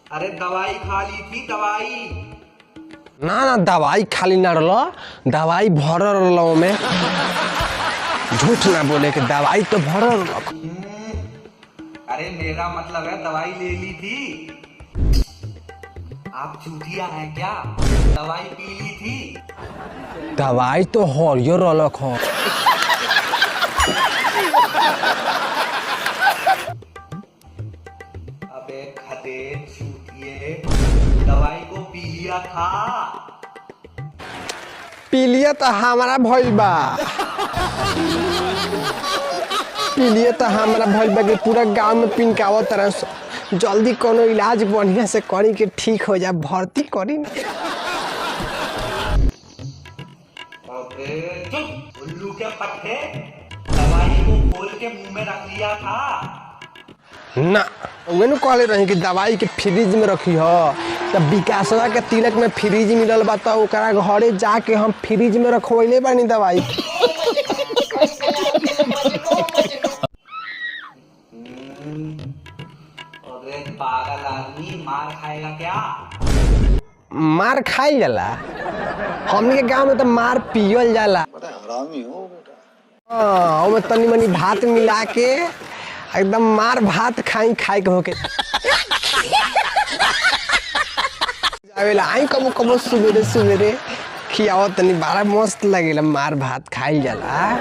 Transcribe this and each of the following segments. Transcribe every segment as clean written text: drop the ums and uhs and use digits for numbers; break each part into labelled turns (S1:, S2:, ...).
S1: अरे दवाई खा ली थी दवाई।
S2: ना ना दवाई खाली ना रलो, दवाई भरल रलो में। झूठ ना बोले कि दवाई तो भरल रलो।
S1: अरे मेरा मतलब है दवाई ले ली थी। आप चूतिया हैं क्या? दवाई पी ली थी।
S2: दवाई तो हरियो रलक हो।
S1: अबे खदे चूतिए, दवाई को पी लिया था।
S2: पीलिए तो हमारा भइल बा। पीलिए तो हमारा भइल बा कि पूरा गांव में पिनकावत तरह से। जल्दी कोनो इलाज बढ़िया से करी के ठीक हो जा, भर्ती करी।
S1: अबे चुप उल्लू के पट्टे, दवाई को खोल के मुंह में रख लिया था।
S2: ना उन्हें कहले रही कि दवाई के फ्रिज में रखी हो। तब विकासवा के तिलक में फ्रिज मिलल बा तो ओकरा घरे जाके हम फ्रिज में रखवैले बानी दवाई।
S1: अरे पागल आदमी, मार खाएगा क्या?
S2: मार खाइल जाला? हमनी के गांव में तो मार पियल जाला।
S3: बड़ा हरामी हो बेटा।
S2: हाँ, ओमे तनी मनी भात मिला के एकदम मार भात खाई खाई के होके जावेला। आई कबो कबो सुबेरे सुबेरे खियाओ तनी, बड़ा मस्त लगेला। मार भात खाइल जाला।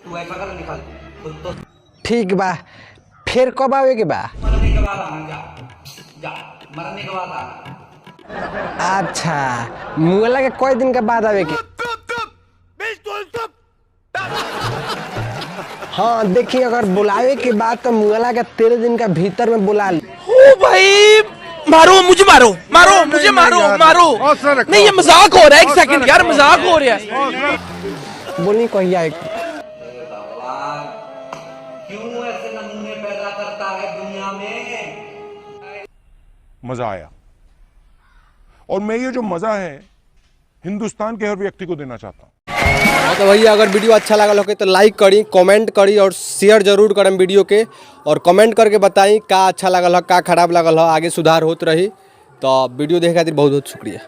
S1: तू ऐसा कर, निकल तो
S2: ठीक बा, फिर कब आवे के बा?
S1: मरने के बाद आना। जा मरने के बाद आना।
S2: अच्छा, मुगला के कई दिन के बाद आवे के? हाँ देखिए, अगर बुलावे के बाद तो मुगला के 13 दिन का भीतर में बुला ली।
S4: ओ भाई मारो मुझे, मारो मारो मुझे, मारो मारो। नहीं ये मजाक हो रहा है, एक सेकंड यार, मजाक हो रहा है।
S2: बोली कहिया एक
S1: भगवान क्यों ऐसे नमूने पैदा करता है दुनिया में?
S5: मजा आया, और मैं ये जो मजा है हिंदुस्तान के हर व्यक्ति को देना चाहता हूँ।
S2: तो भैया अगर वीडियो अच्छा लगा हो तो लाइक करी, कमेंट करी और शेयर जरूर करम वीडियो के। और कमेंट करके बताई का अच्छा लगल हो, का खराब लगल हो, आगे सुधार होत रही। तो वीडियो देखे खातिर बहुत बहुत शुक्रिया।